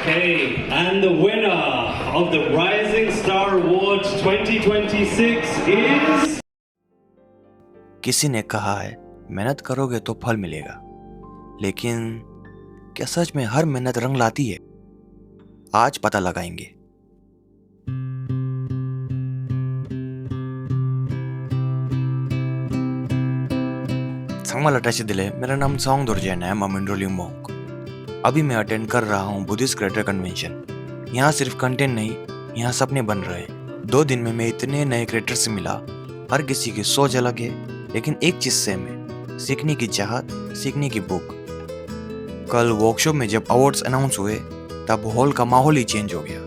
Okay, and the winner of the Rising Star Awards 2026 is... किसी ने कहा है मेहनत करोगे तो फल मिलेगा, लेकिन क्या सच में हर मेहनत रंग लाती है? आज पता लगाएंगे। संगवाला टच दिले, मेरा नाम सॉन्ग दुर्जैन है, ममिंड्रोली मोंक। अभी मैं अटेंड कर रहा हूँ बुद्धिस्ट क्रिएटर कन्वेंशन। यहाँ सिर्फ कंटेंट नहीं, यहाँ सपने बन रहे हैं। 2 दिन में मैं इतने नए क्रिएटर से मिला। हर किसी की सोच अलग है, लेकिन एक चीज सेम है, सीखने की चाहत, सीखने की भूख। कल वर्कशॉप में जब अवार्ड्स अनाउंस हुए तब हॉल का माहौल ही चेंज हो गया।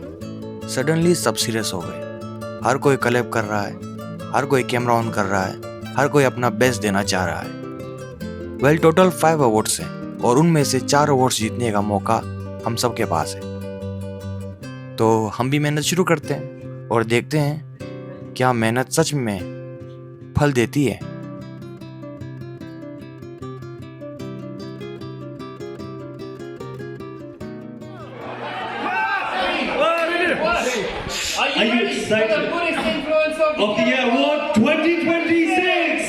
सडनली सब सीरियस हो गए। हर कोई कलेब कर रहा है, हर कोई कैमरा ऑन कर रहा है, हर कोई अपना बेस्ट देना चाह रहा है। वेल, टोटल 5 अवार्ड्स हैं और उनमें से 4 अवार्ड्स जीतने का मौका हम सबके पास है। तो हम भी मेहनत शुरू करते हैं और देखते हैं क्या मेहनत सच में फल देती है। Are you excited of the award 2026?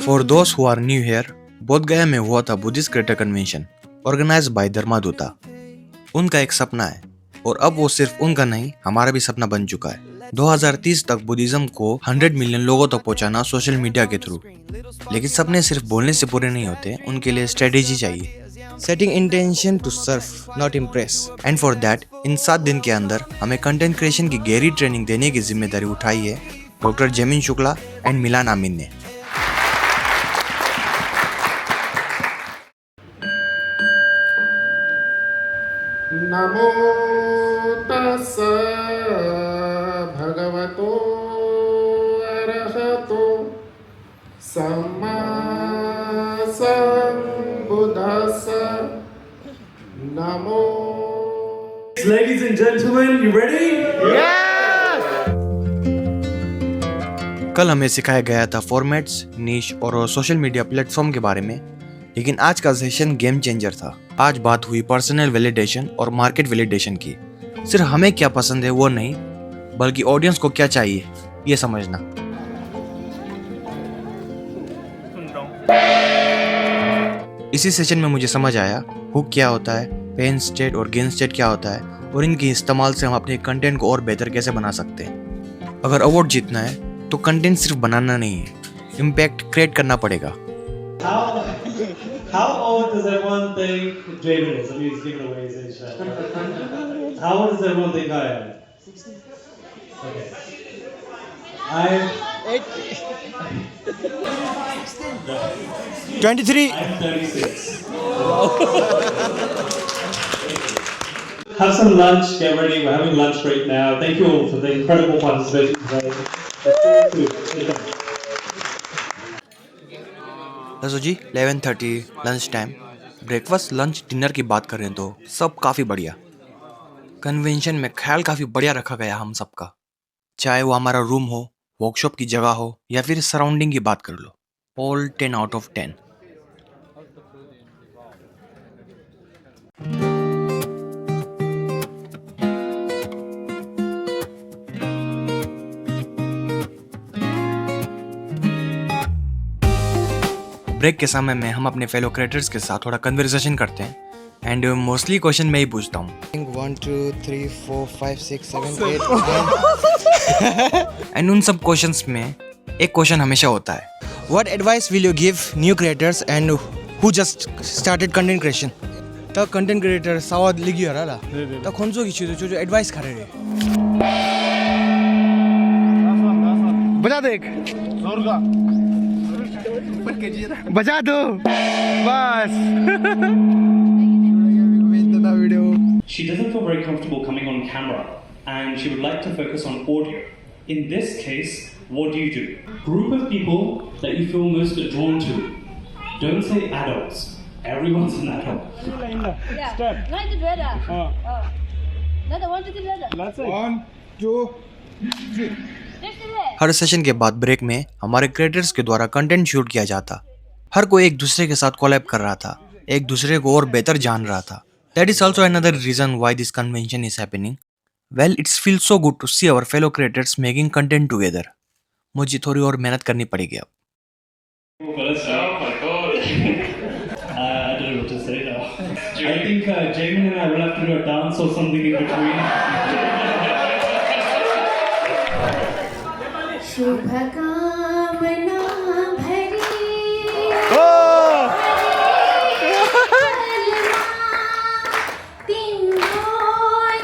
For those who are new here, Bodhgaya में हुआ था Buddhist creator convention organised by Dharmaduta. उनका एक सपना है और अब वो सिर्फ उनका नहीं, हमारा भी सपना बन चुका है। 2030 तक बुद्धिज्म को 100 मिलियन लोगों तक पहुंचाना सोशल मीडिया के थ्रू। लेकिन सपने सिर्फ बोलने से पूरे नहीं होते, उनके लिए स्ट्रेटेजी चाहिए। Setting intention to serve not impress, and for that in 7 दिन के अंदर हमें कंटेंट क्रिएशन की गहरी ट्रेनिंग देने की जिम्मेदारी उठाई है डॉक्टर जेमिन शुक्ला एंड मिलान आमीन ने। नमो तस्स भगवतो अरहतो सम्मा सम्बुद्धस्स नमो। Ladies and gentlemen, you ready? कल हमें सिखाया गया था फॉर्मेट्स, नीश और सोशल मीडिया प्लेटफॉर्म के बारे में, लेकिन आज का सेशन गेम चेंजर था। आज बात हुई पर्सनल वैलिडेशन और मार्केट वैलिडेशन की। सिर्फ हमें क्या पसंद है वो नहीं, बल्कि ऑडियंस को क्या चाहिए ये समझना। इसी सेशन में मुझे समझ आया हुक क्या होता है, पेन स्टेट और गेन स्टेट क्या होता है, और इनके इस्तेमाल से हम अपने कंटेंट को और बेहतर कैसे बना सकते हैं। अगर अवार्ड जीतना है तो कंटेंट सिर्फ बनाना नहीं है, इम्पैक्ट क्रिएट करना पड़ेगा। How old does everyone think Jamin is? I mean, he's giving away his age. How old does everyone think I am? 16. Okay. I'm 23. I'm 36. Have some lunch, get ready. We're having lunch break now. Thank you all for the incredible participation today. दसो जी 11:30 lunch time. Breakfast, lunch, dinner की बात करें तो सब काफ़ी बढ़िया। Convention में ख्याल काफ़ी बढ़िया रखा गया हम सबका, चाहे वो हमारा रूम हो, वर्कशॉप की जगह हो या फिर सराउंडिंग की बात कर लो। All 10 out of 10। ब्रेक के समय में हम अपने फेलो क्रिएटर्स के साथ थोड़ा कन्वर्सेशन करते हैं एंड मोस्टली क्वेश्चन मैं ही पूछता हूँ। 1 2 3 4 5 6 7 8 9 एंड उन सब क्वेश्चंस में एक क्वेश्चन हमेशा होता है, what advice will you give new creators and who just started content creation? तो कंटेंट क्रिएटर सावध लिगी हो रहा तो खनसो की चीज जो एडवाइस करे रे बजा दे, जोर का बजा दो बस। She doesn't feel very comfortable coming on camera and she would like to focus on audio. In this case, what do? Group of people that you feel most drawn to. Don't say adults. Everyone's an adult. Yeah. Right together. Another 1 2 3 together. Let's say 1 2 3. Her session के बाद break में हमारे creators के द्वारा content shoot किया जाता। हर कोई एक दूसरे के साथ कोलैब कर रहा था, एक दूसरे को और बेहतर जान रहा था। That is also another reason why this convention is happening. Well, it feels so good to see our fellow creators making content together. मुझे थोड़ी और मेहनत करनी पड़ेगी अब। Oh my god. I don't know what to say now. I think Jamin and I will have to do a dance or something in between. शुभकामना भरी तीनों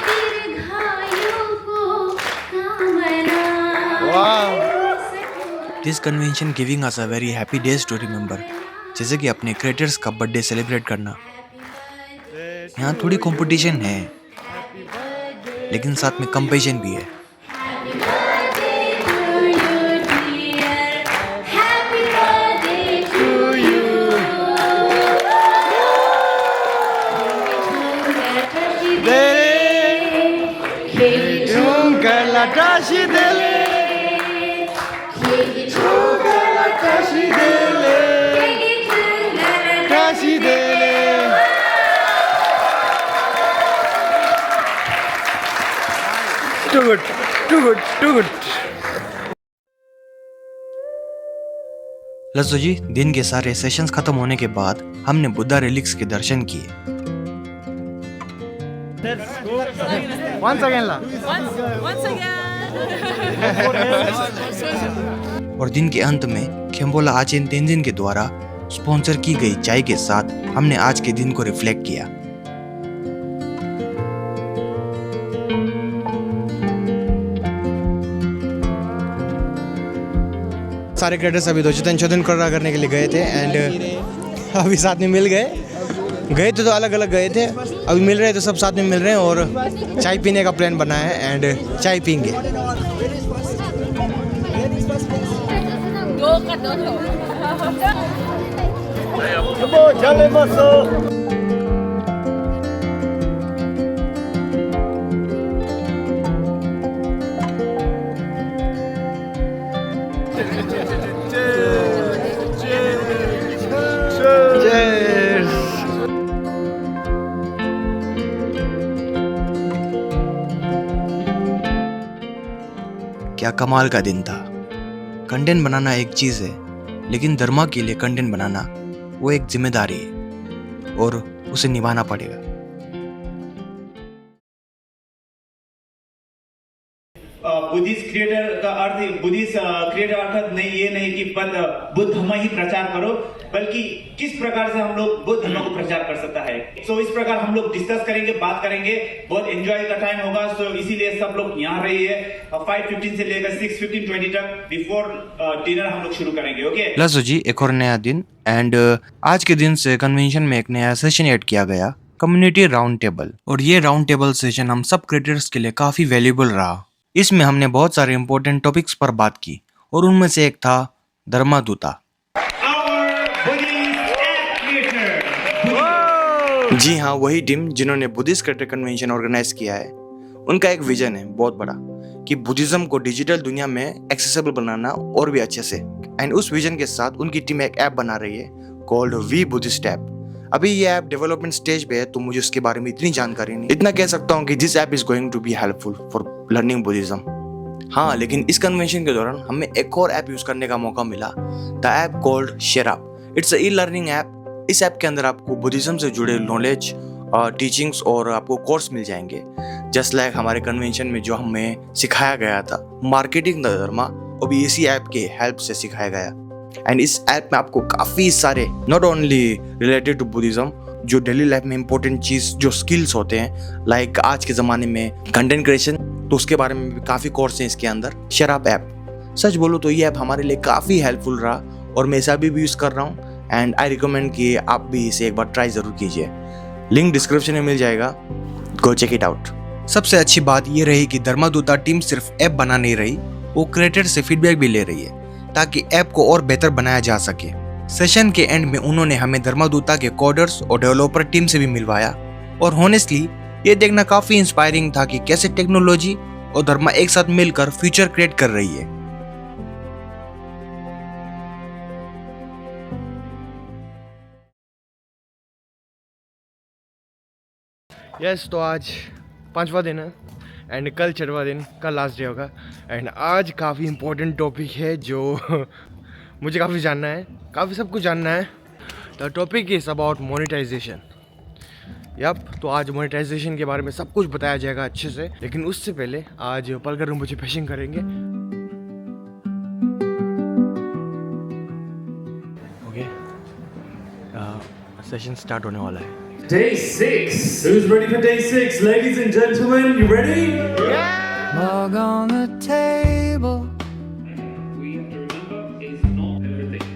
दीर्घायु को कामना। This convention giving us a very happy days to remember. जैसे कि अपने creators का बर्थडे सेलिब्रेट करना। यहाँ थोड़ी कंपटीशन है, लेकिन साथ में कंपेशन भी है। Too good. लज्जो जी, दिन के सारे सेशंस खत्म होने के बाद हमने बुद्धा रिलिक्स के दर्शन किए। Once again. और दिन के अंत में खेम्बोला आचेन तेंजिन के द्वारा स्पॉन्सर की गई चाय के साथ हमने आज के दिन को रिफ्लेक्ट किया। सारे क्रिएटर्स अभी दोचितन करने के लिए गए थे एंड अभी साथ में मिल गए थे तो अलग अलग गए थे, अभी मिल रहे तो सब साथ में मिल रहे हैं और चाय पीने का प्लान बना है एंड चाय पीएंगे। क्या कमाल का दिन था। कंटेंट बनाना एक चीज है, लेकिन धर्मा के लिए कंटेंट बनाना वो एक जिम्मेदारी है और उसे निभाना पड़ेगा। बुद्धिस्ट क्रिएटर का अर्थ बुद्धिस्ट क्रिएटर अर्थात नहीं, ये नहीं कि बुद्ध धर्म ही प्रचार करो, बल्कि किस प्रकार से हम लोग बुद्ध धर्म को प्रचार कर सकता है। सो इस प्रकार हम लोग डिस्कस करेंगे, बात करेंगे, बहुत एंजॉय का टाइम होगा। सो इसीलिए सब लोग यहाँ रहिए। 5:15 से लेकर 6:15-20 तक बिफोर डिनर हम लोग शुरू करेंगे। ओके लज्जो जी, एक और नया दिन एंड आज के दिन से कन्वेंशन में एक नया सेशन ऐड किया गया, कम्युनिटी राउंड टेबल। और ये राउंड टेबल सेशन हम सब क्रिएटर्स के लिए काफी वैल्यूएबल रहा। इसमें हमने बहुत सारे इंपॉर्टेंट टॉपिक्स पर बात की और उनमें से एक था धर्मादूता। जी हाँ, वही टीम जिन्होंने बुद्धिस्ट क्रिएटर कन्वेंशन ऑर्गेनाइज किया है। उनका एक विजन है बहुत बड़ा कि बुद्धिज्म को डिजिटल दुनिया में एक्सेसिबल बनाना और भी अच्छे से। एंड उस विजन के साथ उनकी टीम एक ऐप बना रही है कॉल्ड वी बुद्धिस्ट ऐप। अभी ये ऐप डेवलपमेंट स्टेज पे है, तो मुझे उसके बारे में इतनी जानकारी नहीं। इतना कह सकता हूँ कि this app is going to be helpful for learning Buddhism. हाँ, लेकिन इस कन्वेंशन के दौरान हमें एक और ऐप यूज करने का मौका मिला, द ऐप कॉल्ड शेराप। It's a e-learning app. इस ऐप के अंदर आपको बुद्धिज्म से जुड़े नॉलेज, टीचिंग्स और आपको कोर्स मिल जाएंगे। जस्ट लाइक हमारे कन्वेंशन में जो हमें सिखाया गया था मार्केटिंग द धर्मा, वो भी इसी ऐप के हेल्प से सिखाया गया। एंड इस ऐप में आपको काफी सारे not only related to Buddhism, जो डेली लाइफ में इंपॉर्टेंट चीज जो स्किल्स होते हैं, लाइक आज के जमाने में कंटेंट क्रिएशन, तो उसके बारे में भी काफी कोर्स हैं इसके अंदर। शेराप ऐप, सच बोलो तो ये ऐप हमारे लिए काफी हेल्पफुल रहा और मैं इसे अभी भी यूज कर रहा हूँ एंड आई रिकमेंड कि आप भी इसे एक बार ट्राई जरूर कीजिए। लिंक डिस्क्रिप्शन में मिल जाएगा, गो चेक इट आउट। सबसे अच्छी बात ये रही कि धर्मादूता टीम सिर्फ ऐप बना नहीं रही, वो क्रिएटर से फीडबैक भी ले रही है ताकि ऐप को और बेहतर बनाया जा सके। सेशन के एंड में उन्होंने हमें धर्मादूता के कोडर्स और डेवलपर टीम से भी मिलवाया और होनेस्टली ये देखना काफी इंस्पायरिंग था कि कैसे टेक्नोलॉजी और धर्मा एक साथ मिलकर फ्यूचर क्रिएट कर रही है। यस तो आज 5वां दिन है एंड कल 6वां दिन, कल लास्ट डे होगा। एंड आज काफ़ी इम्पोर्टेंट टॉपिक है जो मुझे काफ़ी जानना है, काफ़ी सब कुछ जानना है। The topic is about monetisation. Yep, तो आज मोनेटाइजेशन के बारे में सब कुछ बताया जाएगा अच्छे से, लेकिन उससे पहले आज पलकर रिम्पोचे फिशिंग करेंगे। ओके, सेशन स्टार्ट होने वाला है। Day 6. Who's ready for day 6? Ladies and gentlemen, you ready? Mug on the table, We have to remember is not everything.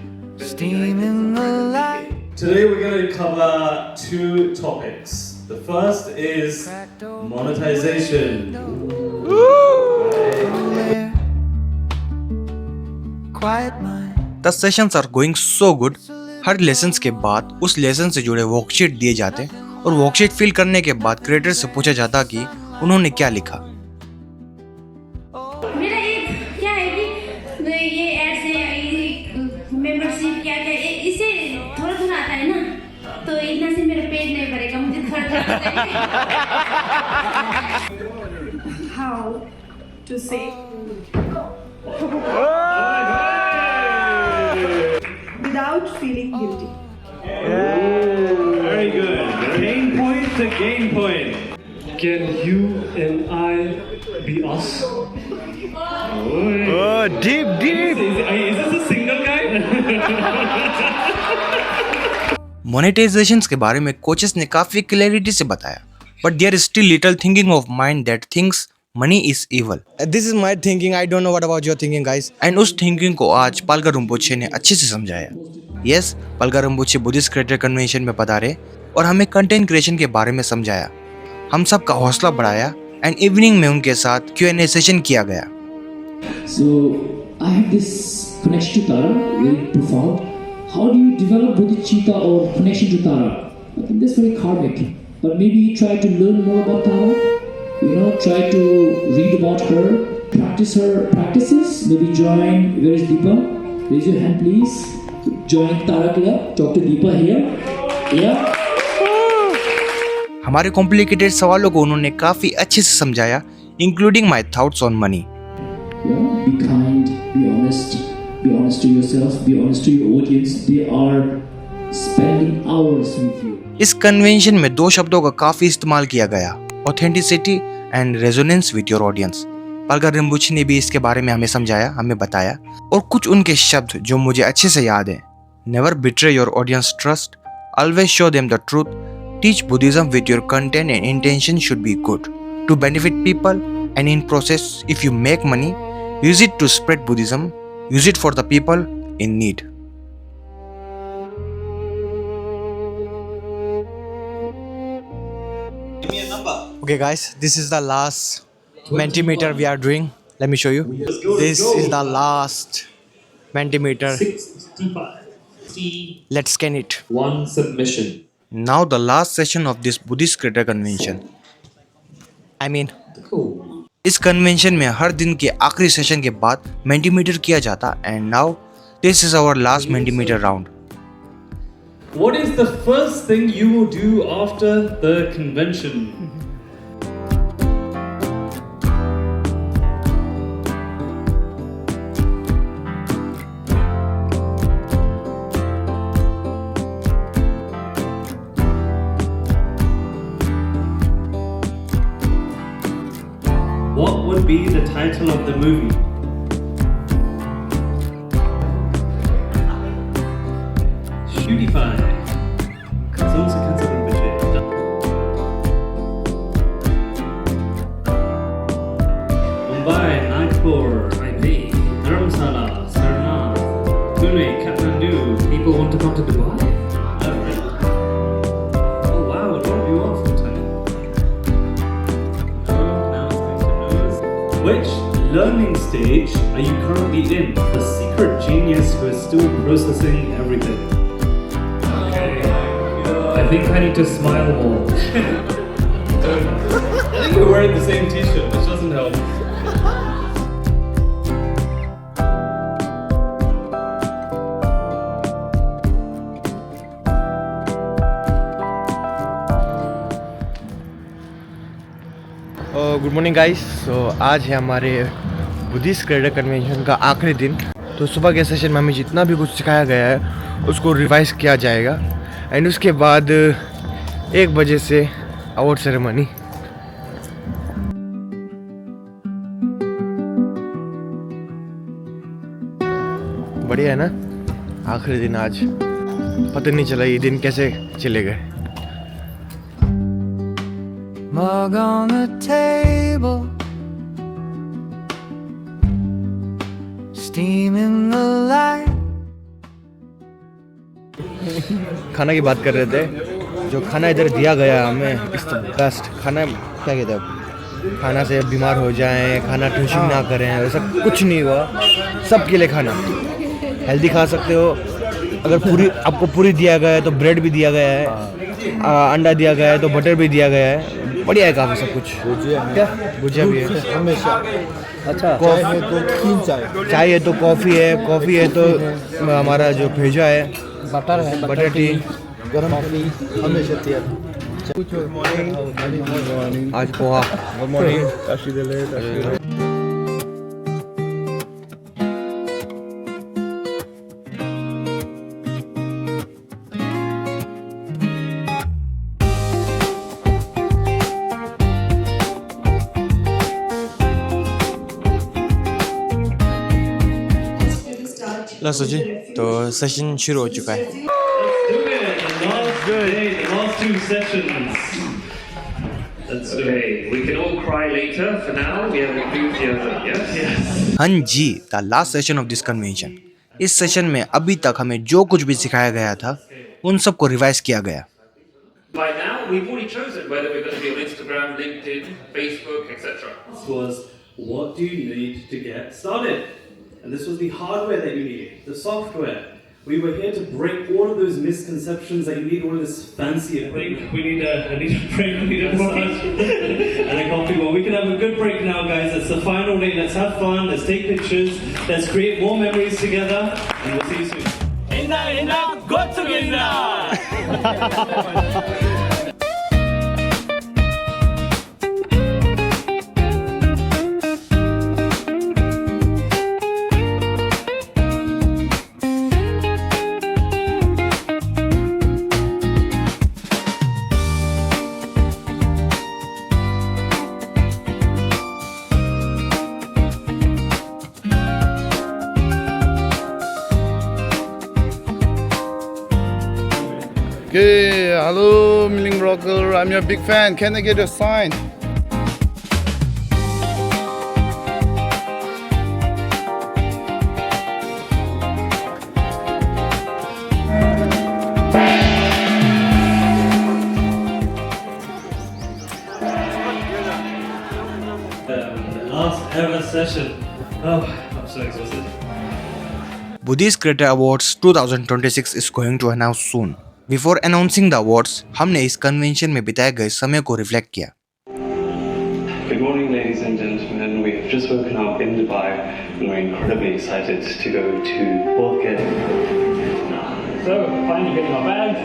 steam in the light. Today we're going to cover 2 topics. The first is monetization. Quiet mind. The sessions are going so good. हर lessons के बाद उस lesson से जुड़े worksheet दिए जाते और worksheet fill करने के बाद क्रिएटर से पूछा जाता कि उन्होंने क्या लिखा। मेरा एक क्या है कि ये ऐड से मेंबरशिप क्या क्या इसे थोड़ा थोड़ा आता है ना, तो इतना से मेरा पेट नहीं भरेगा, मुझे थोड़ा how to say without feeling guilty. Very good. Gain point to gain point. Can you and I be us? Deep, deep. Is this a single guy? मोनेटाइजेशंस के बारे में कोचेस ने काफी क्लैरिटी से बताया, but there is still little thinking of mind that thinks money is evil. This is my thinking. I don't know what about your thinking, guys. And उस thinking को आज पालकर रिम्पोचे ने अच्छे से समझाया। Yes, Palkar Rinpoche Buddhist creator convention में पधारे और हमें कंटेंट क्रिएशन के बारे में समझाया। हम सब का हौसला बढ़ाया एंड इवनिंग में उनके साथ Q&A सेशन किया गया। So I have this connection to Tara, very profound. How do you develop bodhicitta or connection to Tara? I think that's very karmic. But maybe try to learn more about Tara. Try to read about her, practice her practices. Maybe join. Where is Deepa? Raise your hand, please. Join Tara Club. Talk to Deepa here. Yeah. हमारे complicated सवालों को उन्होंने काफी अच्छे से समझाया, including my thoughts on money. Yeah, be kind, be honest to yourself, be honest to your audience. They are spending hours with you. इस convention में 2 शब्दों का काफी इस्तेमाल किया गया, authenticity and resonance with your audience. Palkar Rinpoche ने भी इसके बारे में हमें समझाया, हमें बताया, और कुछ उनके शब्द जो मुझे अच्छे से याद है। Never betray your audience trust, always show them the truth, teach Buddhism with your content and intention should be good to benefit people, and in process if you make money, use it to spread Buddhism, use it for the people in need. Okay, guys, this is the last Mentimeter we are doing. Let me show you. This is the last Mentimeter. 65. Let's scan it. One submission. Now the last session of this Buddhist Creator Convention. I mean, Cool. इस convention में हर दिन के आखिरी session के बाद Mentimeter किया जाता and now this is our last Mentimeter round. What is the first thing you will do after the convention? What would be the title of the movie? Shootify. Mumbai, Nagpur, Taipei, Dharamsala, Sarnath, Pune, Kathmandu. People want to come to Dubai? Oh wow, a lot of you are from Thailand. Now it's going to nose. Which learning stage are you currently in? The secret genius who is still processing everything. Okay. I think I need to smile more. I think we're wearing the same t-shirt, which doesn't help. Good morning guys. आज है हमारे Buddhist creditor convention का आखिरी दिन। तो सुबह के session में हमें जितना भी कुछ सिखाया गया है उसको रिवाइज किया जाएगा एंड उसके बाद 1 बजे से अवार्ड सेरेमनी। बढ़िया है ना, आखिरी दिन आज। पता नहीं चला ये दिन कैसे चले गए। Mug on the table, steam in the light. खाना की बात कर रहे थे। जो खाना इधर दिया गया हमें इस बेस्ट खाना। क्या कहते हैं, खाना से बीमार हो जाएं, खाना ट्यूशन ना करें, ऐसा कुछ नहीं हुआ। सबके लिए खाना हेल्दी खा सकते हो। अगर पूरी आपको पूरी दिया गया है तो ब्रेड भी दिया गया है, अंडा दिया गया है तो बटर भी दिया गया है। बढ़िया है काफ़ी सब कुछ। क्या भुजिया भी है हमेशा। अच्छा, चाय है तो 3 चाय है तो कॉफ़ी है तो हमारा जो भेजा है बटर टी, गरम पानी हमेशा तैयार। आज पोहा। Good morning. लो सोची, तो सेशन शुरू हो चुका है। The last 2 sessions. That's Okay, we can all cry later. For now, we have enthusiasm. Yes. हाँ जी, the last session of this convention. इस सेशन में अभी तक हमें जो कुछ भी सिखाया गया था उन सबको रिवाइज किया गया। By now, we've already chosen whether we're going to be on Instagram, LinkedIn, Facebook, etc. This was what do you need to get started? And this was the hardware that you needed, the software. We were here to break all of those misconceptions that you need all this fancy equipment. We need a break, we need a massage and a coffee. Well, we can have a good break now, guys. It's the final day. Let's have fun. Let's take pictures. Let's create more memories together. And we'll see you soon. Go together! Okay, hello Milling Broker, I'm your big fan. Can I get your sign? The last ever session. Oh, I'm so exhausted. Buddhist Creator Awards 2026 is going to announce soon. Before announcing the awards, हमने इस convention में बिताए गए समय को reflect किया। Good morning, ladies and gentlemen. We have just woken up in Dubai and we're incredibly excited to go to World Get. So, finally getting our bags.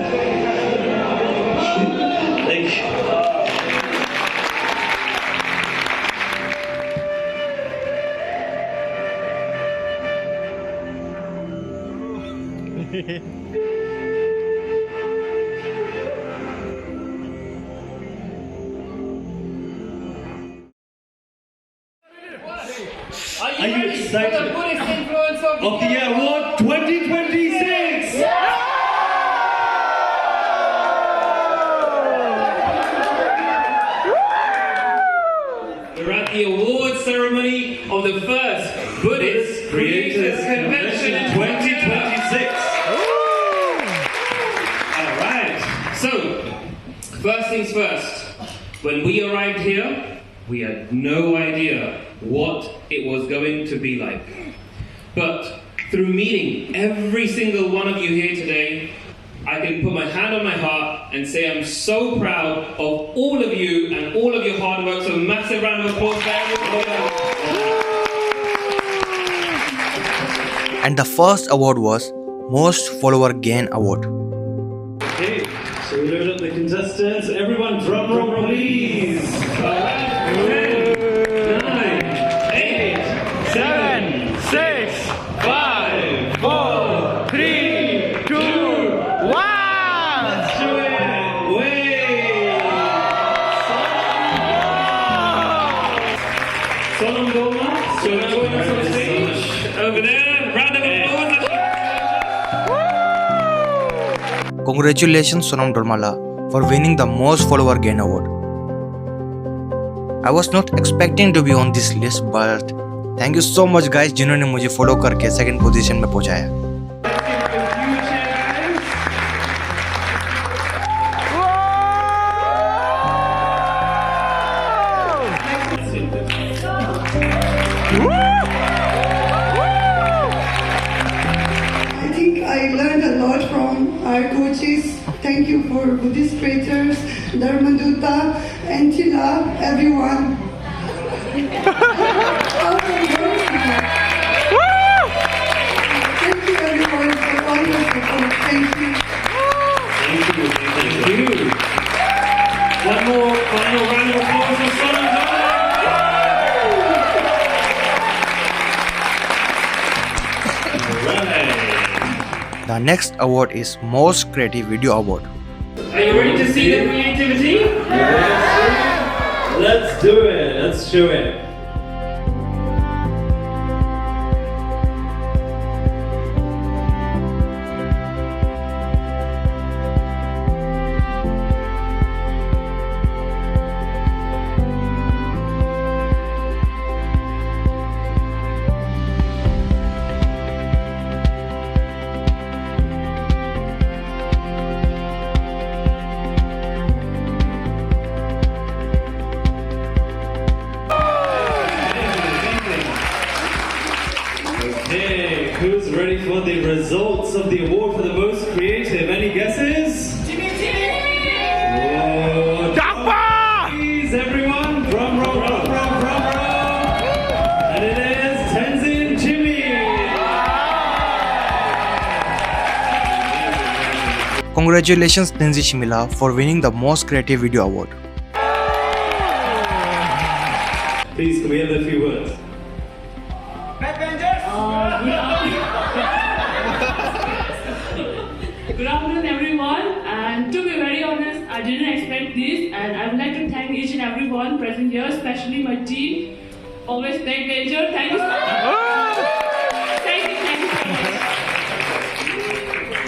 Are you excited for the Buddhist influence of the award 2026? We're at the award ceremony of the first Buddhist Creators Convention in 2026. All right. So, first things first. When we arrived here, we had no idea what it was going to be like. But through meeting every single one of you here today, I can put my hand on my heart and say I'm so proud of all of you and all of your hard work. So massive round of applause for everyone. And the first award was Most Follower Gain Award. Okay, so we loaded up the contestants. Everyone, drum roll, please. 10, 9, 8, 7, 6, 5, 4, 3, 2, 1. Let's do it. Wait. Sonam Dolma, so join us on stage. Over there. Round of applause. Congratulations Sonam Dormala for winning the Most Follower Gain Award. I was not expecting to be on this list, but thank you so much guys जिन्होंने मुझे follow करके second position में पहुंचाया. I think I learned a lot from our coaches. Thank you for Buddhist creators, Dharmaduta, Antila, everyone. Thank you everyone for all your support. Thank you. Thank you. One more final round of applause for Sonam Dolma. The next award is Most Creative Video Award. Are you ready to see the creativity? Yes. Let's do it. Let's show it. Okay, who's ready for the results of the award for the most creative? Any guesses? Please, everyone, drum roll, drum roll, drum roll. And it is Tenzin Jimmy. Congratulations Tenzin Shimila for winning the Most Creative Video Award. Please, can we have a few words? Good afternoon everyone, and to be very honest, I didn't expect this, and I would like to thank each and everyone present here, especially my team, always Tech Major. Thank you so much. Thank you so much.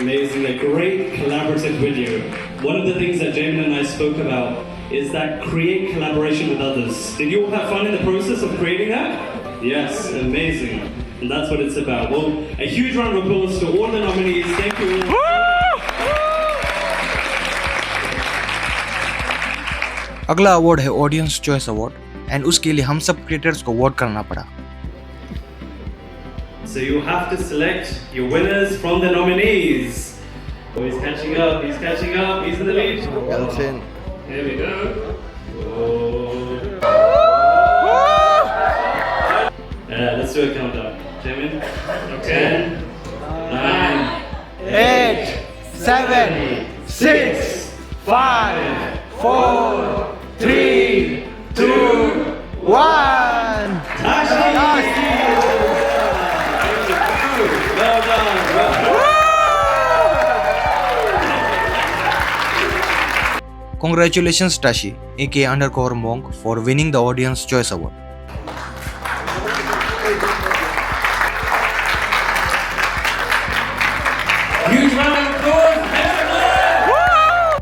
Amazing, a great collaborative video. One of the things that Jamin and I spoke about is that create collaboration with others. Did you all have fun in the process of creating that? Yes, amazing. And that's what it's about. Well, a huge round of applause to all the nominees. Thank you all. अगला award है audience choice award and उसके लिए हम सब creators को vote करना पड़ा. So you have to select your winners from the nominees. Oh, he's catching up, he's catching up, he's in the lead. Elton. Here we go. Let's do a countdown. Jamin? 10, 9, 8, 7, 6, 5, 4, 3, 2, 1. Tashi! Well done, well done. Congratulations Tashi, aka Undercover Monk, for winning the Audience Choice Award. Huge round of applause, everyone!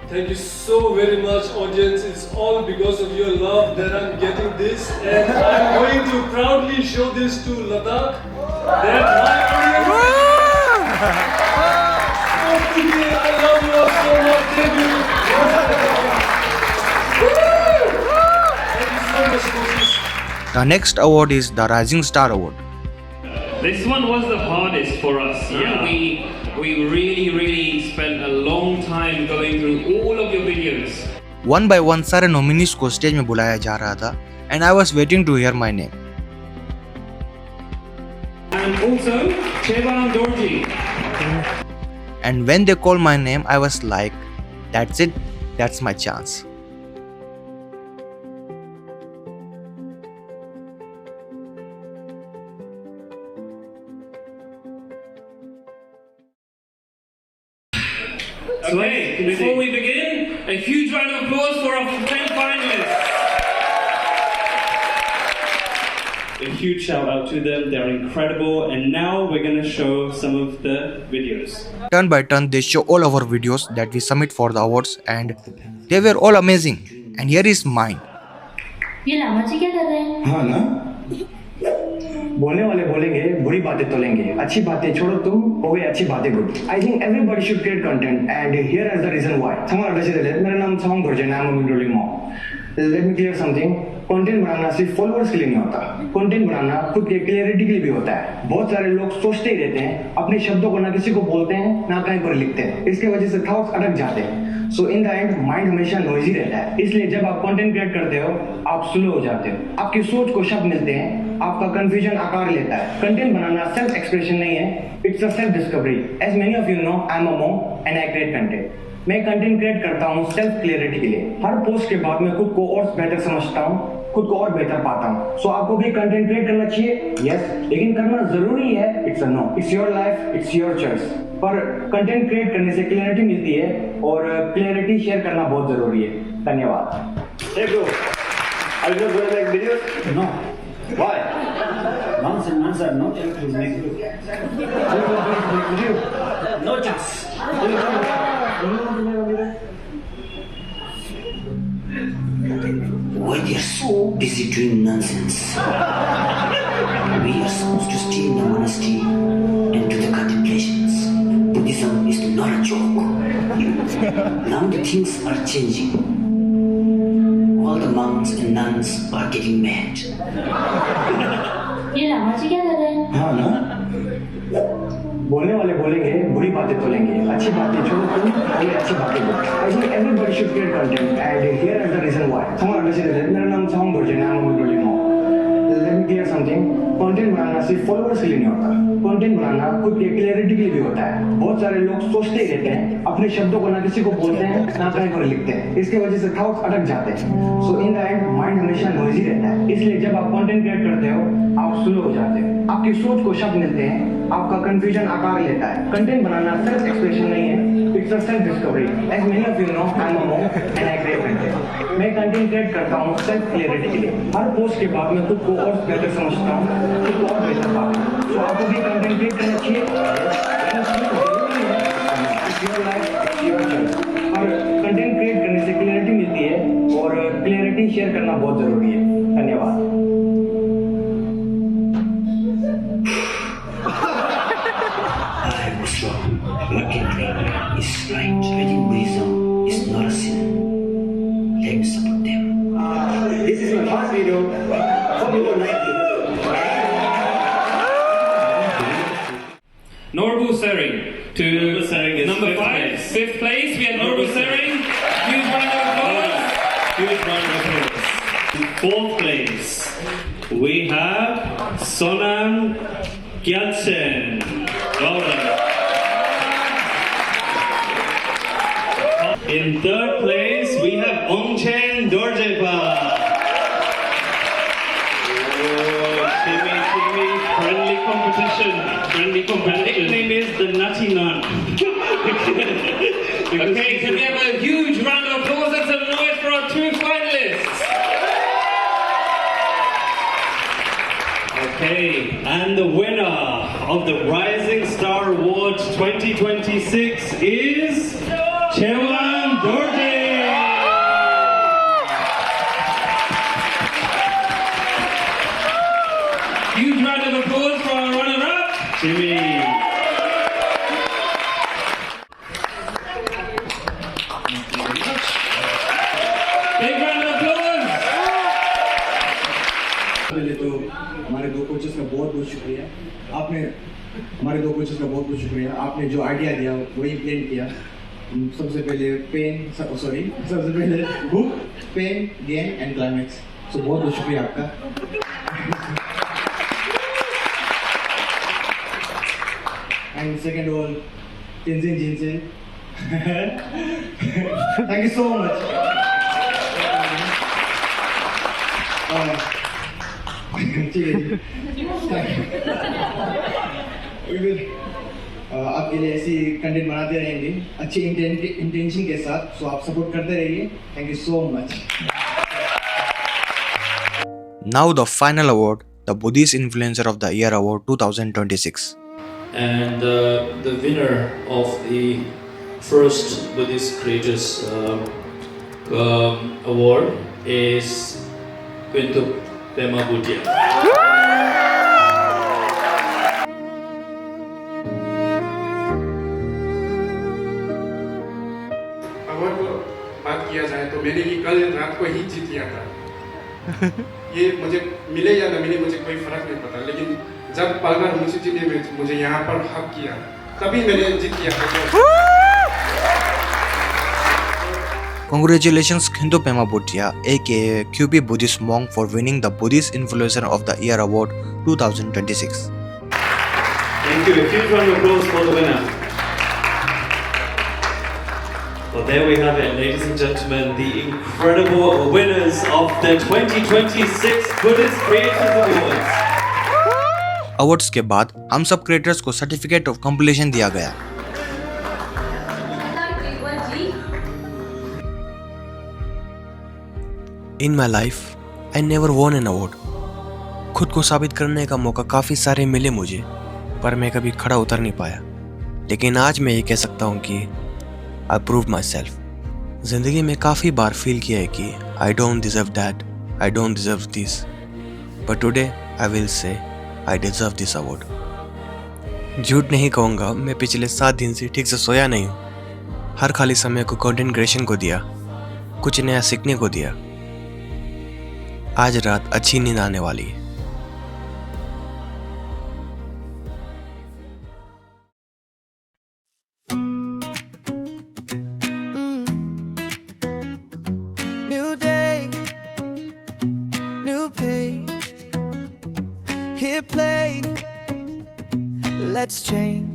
Thank you so very much, audience. It's all because of your love that I'm getting this, and I'm going to proudly show this to Ladakh. That my audience. I love you all so much. Thank you. Thank you so much, coaches. The next award is the Rising Star Award. This one was the hardest for us. Yeah, we really spent a long time going through all of your videos. One by one सारे nominees को stage में बुलाया जा रहा था and I was waiting to hear my name. And also Chebaram Dorji. And when they called my name, I was like, that's it, that's my chance. Okay, before we begin, a huge round of applause for our 10 finalists. A huge shout out to them, they're incredible, and now we're going to show some of the videos. Turn by turn, they show all our videos that we submit for the awards, and they were all amazing. And here is mine. ये लामाची क्या कर रहे हैं? हाँ ना, बोलने वाले बोलेंगे, बुरी बातें तोलेंगे, अच्छी बातें छोड़ो तुम, हो गई अच्छी बातें good. I think everybody should create content, and here is the reason why. समार वैसे ले, मेरा नाम साउंड भरजन है, I'm a Mindroli Mom. Let me clear something. Content बनाना सिर्फ फॉलोअर्स के लिए नहीं होता. कंटेंट बनाना खुद के क्लियरिटी के लिए भी होता है. बहुत सारे लोग सोचते ही रहते हैं, अपने शब्दों को ना किसी को बोलते हैं, ना कहीं पर लिखते हैं. इसके वजह से थॉट्स अटक जाते हैं. सो इन द एंड माइंड हमेशा नॉइजी रहता है. इसलिए जब आप कंटेंट क्रिएट करते हो, आप स्लो हो जाते हो. आपकी सोच को शब्द मिलते हैं, आपका कंफ्यूजन आकार लेता है. कंटेंट बनाना सेल्फ एक्सप्रेशन नहीं है, it's a self discovery. As many of you know, I am a mom and I create content. मैं कंटेंट क्रिएट करता हूँ सेल्फ क्लियरिटी के लिए. हर पोस्ट के बाद मैं खुद को और बेहतर समझता हूँ, खुद को और बेहतर पाता हूँ. सो आपको भी कंटेंट क्रिएट करना चाहिए, यस, लेकिन करना जरूरी है, it's a no. It's your life, it's your choice. पर कंटेंट क्रिएट करने से क्लियरिटी मिलती है, और क्लियरिटी शेयर करना बहुत जरूरी है. धन्यवाद. Are you not going to make videos? No. Why? Moms and nuns are not able to make video. No chance. Why they are so busy doing nonsense? We are supposed to stay in the monastery and do the contemplations. Buddhism is not a joke. Now the things are changing. All the monks and nuns are getting mad. ये लामाची क्या कर रहे हैं? हाँ ना, बोलने वाले बोलेंगे, बुरी बातें तोलेंगे, अच्छी बातें छोड़ो तुम, हो गई अच्छी बातें good. I think everybody should create content, and here is the reason why. समार वैसे ले, मेरा नाम साउंड भरजन है, I'm a Mindroli Mom. Let me clear something. Content बनाना सिर्फ फॉलोअर्स के लिए नहीं होता. कंटेंट बनाना खुद के क्लियरिटी के लिए भी होता है. बहुत सारे लोग सोचते ही रहते हैं, अपने शब्दों को ना किसी को बोलते हैं, ना कहीं पर लिखते हैं. इसके वजह से थॉट्स अटक जाते हैं. सो इन द एंड माइंड हमेशा नॉइजी रहता है. इसलिए जब आप कंटेंट क्रिएट करते हो, आप स्लो हो जाते हो. आपकी सोच को शब्द मिलते हैं, आपका कंफ्यूजन आकार लेता है. कंटेंट बनाना सेल्फ एक्सप्रेशन नहीं है, it's a self discovery. As many of you know, I am a mom and I create content. मैं कंटेंट क्रिएट करता हूँ सेल्फ क्लियरिटी के लिए. हर पोस्ट के बाद मैं खुद को और बेहतर समझता हूँ, खुद को और बेहतर पाता हूँ. तो आपको भी कंटेंट क्रिएट करना चाहिए. और कंटेंट क्रिएट करने से क्लियरिटी मिलती है, और क्लियरिटी शेयर करना बहुत जरूरी है. धन्यवाद. I was wrong. What Henry is right. Spreading Buddhism is not a sin. Let me support them. This is my first video from your life. Norbu Sering to number 5, fifth place. We have Norbu Sering. Huge round of applause. Huge round of applause. Fourth place, we have Sonam Gyatsen. Well done. In third place, we have Ongchen Dorjepa. Timmy, friendly competition. Her nickname is the Nutty Nun. Okay, can we have a huge round of applause and some noise for our 2 finalists? Okay, and the winner of the Rising Star Awards 2026 is Chewan Dorje. Huge round of applause for our runner-up, Jimmy. Big round of applause. पहले तो हमारे 2 coaches का बहुत बहुत शुक्रिया. आपने हमारे 2 coaches का बहुत बहुत शुक्रिया. आपने जो आइडिया दिया वही इम्प्लीमेंट किया. सबसे पहले book, pen, game and climax. So बहुत बहुत शुक्रिया आपका. and second of all, Tenzin Jinsen. Thank you so much. आपके लिए ऐसी कंटेंट बनाते रहेंगे अच्छे इंटेंशन के साथ, सो आप सपोर्ट करते रहिए. Thank you so much. Now the final award, the Buddhist Influencer of the Year Award 2026. And the winner of the first Buddhist Creators Award is Quinto Pema Bhutia. Award को बात किया जाए तो मैंने ये कल रात को ही जीत लिया था. ये मुझे मिले या न मिले मुझे कोई फर्क नहीं पता, लेकिन जब पालघर म्यूनिसिपैलिटी में मुझे यहाँ पर हक किया तभी मैंने जीत लिया. Congratulations Quinto Pema Bhutia aka QP Buddhist monk for winning the Buddhist Influencer of the Year Award 2026. Thank you. A huge round of applause for the winner. Well, there we have it, ladies and gentlemen, the incredible winners of the 2026 Buddhist Creators Awards. Awards के बाद हम सब creators को certificate of completion दिया गया. In my life I never won an award. खुद को साबित करने का मौका काफ़ी सारे मिले मुझे, पर मैं कभी खड़ा उतर नहीं पाया. लेकिन आज मैं ये कह सकता हूँ कि आई प्रूव माई सेल्फ. जिंदगी में काफ़ी बार फील किया है कि I don't deserve that, I don't deserve this, but today I will say I deserve this award. झूठ नहीं कहूँगा, मैं पिछले 7 दिन से ठीक से सोया नहीं हूँ. हर खाली समय को कंटेंट क्रिएशन को दिया, कुछ नया सीखने को दिया. आज रात अच्छी नींद आने वाली है. New day, new page. Hit play, let's change.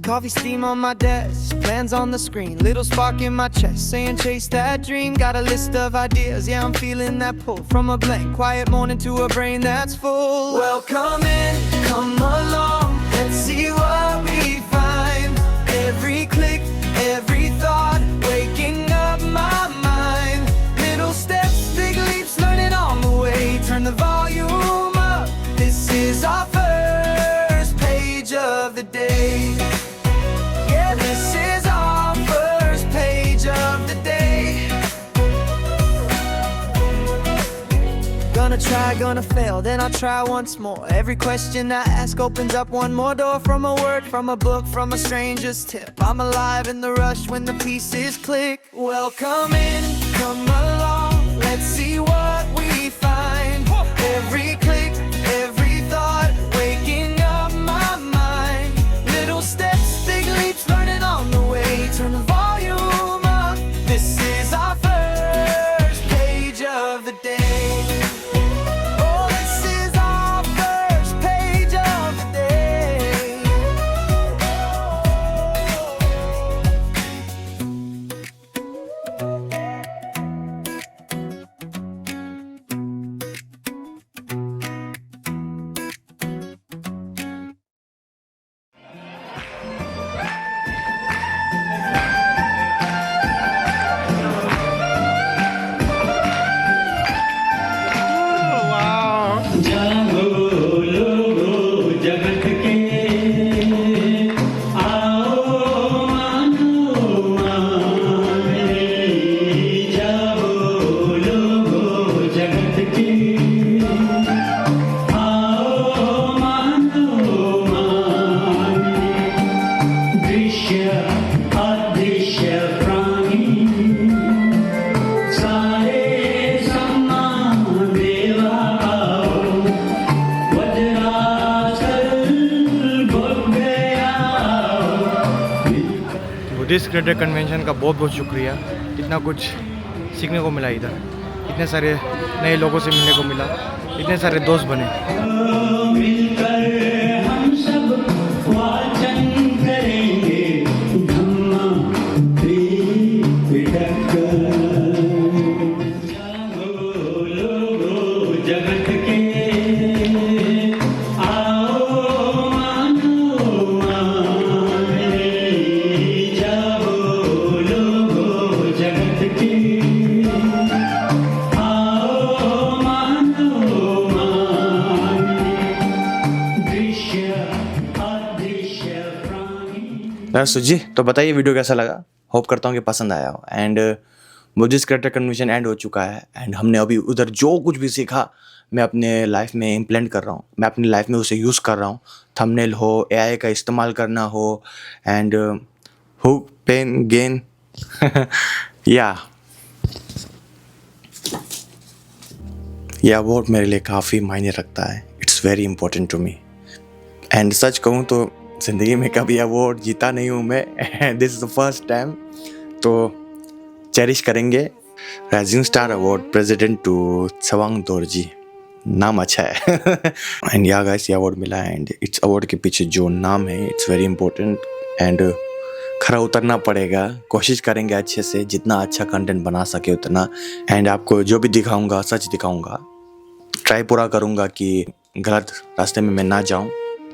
Coffee steam on my desk, plans on the screen, little spark in my chest saying chase that dream. Got a list of ideas, yeah, I'm feeling that pull from a blank quiet morning to a brain that's full. Welcome in, come along, let's see what we find. Every click, every thought, waking up my mind. Little steps, big leaps, learning on the way. Turn the volume up, this is our first page of the day. This is our first page of the day. Gonna try, gonna fail, then I'll try once more. Every question I ask opens up one more door. From a word, from a book, from a stranger's tip. I'm alive in the rush when the pieces click. Welcome in, come along, let's see what we find. Every click, every thought, waking up my mind. Little steps, big leaps, learning on the way. Turn the volume up, this is our first page of the day. Oh, this is our first page of the day. Buddhist creator convention का बहुत बहुत शुक्रिया. इतना कुछ सीखने को मिला इधर, इतने सारे नए लोगों से मिलने को मिला, इतने सारे दोस्त बने. दर्शक जी, तो बताइए वीडियो कैसा लगा। होप करता हूँ कि पसंद आया हो। And Buddhist creator convention and हो चुका है एंड हमने अभी उधर जो कुछ भी सीखा मैं अपने लाइफ में इम्प्लेंट कर रहा हूँ, मैं अपनी लाइफ में उसे यूज़ कर रहा हूँ। थंबनेल हो, एआई का इस्तेमाल करना हो एंड हुक पेन गेन या अवार्ड मेरे लिए काफ़ी मायने रखता है। It's very important to me. And सच कहूँ तो ज़िंदगी में कभी अवार्ड जीता नहीं हूँ मैं। This is the first time. तो चेरिश करेंगे। Rising star award president to Tshewang Dorji, नाम अच्छा है। एंड या गाइस, ये अवार्ड मिला है एंड इट्स अवार्ड के पीछे जो नाम है इट्स वेरी इंपॉर्टेंट एंड खरा उतरना पड़ेगा। कोशिश करेंगे अच्छे से, जितना अच्छा कंटेंट बना सके उतना। एंड आपको जो भी दिखाऊंगा सच दिखाऊंगा, ट्राई पूरा करूंगा कि गलत रास्ते में मैं ना जाऊं।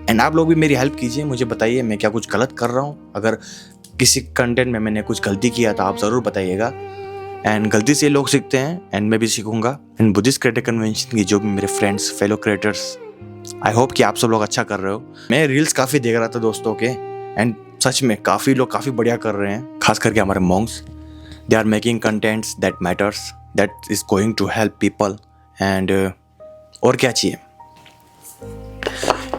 एंड आप लोग भी मेरी हेल्प कीजिए, मुझे बताइए मैं क्या कुछ गलत कर रहा हूं। अगर किसी कंटेंट में मैंने कुछ गलती किया तो आप ज़रूर बताइएगा। एंड गलती से लोग सीखते हैं एंड मैं भी सीखूंगा। एंड बुद्धिस्ट क्रिएटर कन्वेंशन की जो भी मेरे friends, fellow creators, I hope कि आप सब लोग अच्छा कर रहे हो। मैं रील्स काफ़ी देख रहा था दोस्तों के एंड सच में काफ़ी लोग काफ़ी बढ़िया कर रहे हैं, खास करके हमारे monks. They are making contents that matters, that is going to help people. And और क्या चाहिए।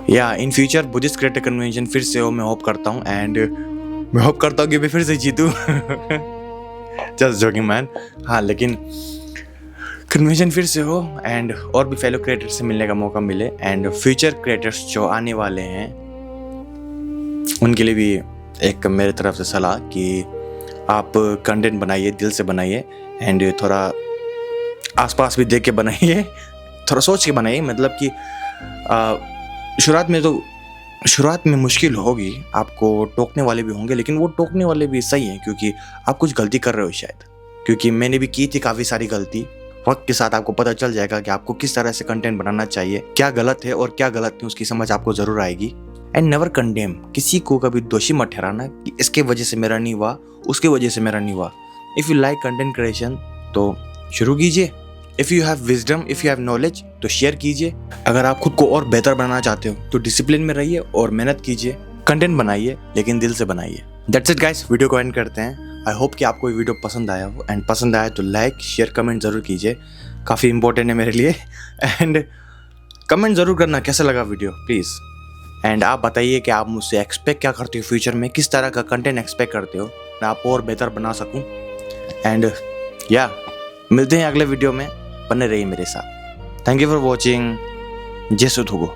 या in future Buddhist creator convention फिर से हो, मैं होप करता हूँ। एंड मैं होप करता हूँ कि मैं फिर से जीतूँ। Just joking man. हाँ, लेकिन कन्वेंशन फिर से हो एंड और भी फेलो क्रिएटर्स से मिलने का मौका मिले। एंड फ्यूचर क्रिएटर्स जो आने वाले हैं उनके लिए भी एक मेरे तरफ से सलाह कि आप कंटेंट बनाइए, दिल से बनाइए एंड थोड़ा आसपास भी देख के बनाइए, थोड़ा सोच के बनाइए। मतलब कि शुरुआत में मुश्किल होगी, आपको टोकने वाले भी होंगे, लेकिन वो टोकने वाले भी सही हैं क्योंकि आप कुछ गलती कर रहे हो शायद। क्योंकि मैंने भी की थी काफ़ी सारी गलती। वक्त के साथ आपको पता चल जाएगा कि आपको किस तरह से कंटेंट बनाना चाहिए, क्या गलत है और क्या गलत नहीं, उसकी समझ आपको ज़रूर आएगी। एंड नेवर कंडेम, किसी को कभी दोषी मत ठहराना कि इसके वजह से मेरा नहीं हुआ, उसके वजह से मेरा नहीं हुआ। If you like content creation तो शुरू कीजिए। If you have wisdom, if you have knowledge तो शेयर कीजिए। अगर आप खुद को और बेहतर बनाना चाहते हो तो डिसिप्लिन में रहिए और मेहनत कीजिए। कंटेंट बनाइए लेकिन दिल से बनाइए। दैट्स इट गाइस, वीडियो को एंड करते हैं। आई होप कि आपको ये वीडियो पसंद आया हो एंड पसंद आया तो लाइक शेयर कमेंट ज़रूर कीजिए, काफ़ी इंपॉर्टेंट है मेरे लिए। एंड कमेंट ज़रूर करना कैसा लगा वीडियो प्लीज़। एंड आप बताइए कि आप मुझसे एक्सपेक्ट क्या करते हो फ्यूचर में, किस तरह का कंटेंट एक्सपेक्ट करते हो, मैं आपको और बेहतर बना सकूं। एंड या मिलते हैं अगले वीडियो में, बने रहिए मेरे साथ। Thank you for watching. जय सुधुगो।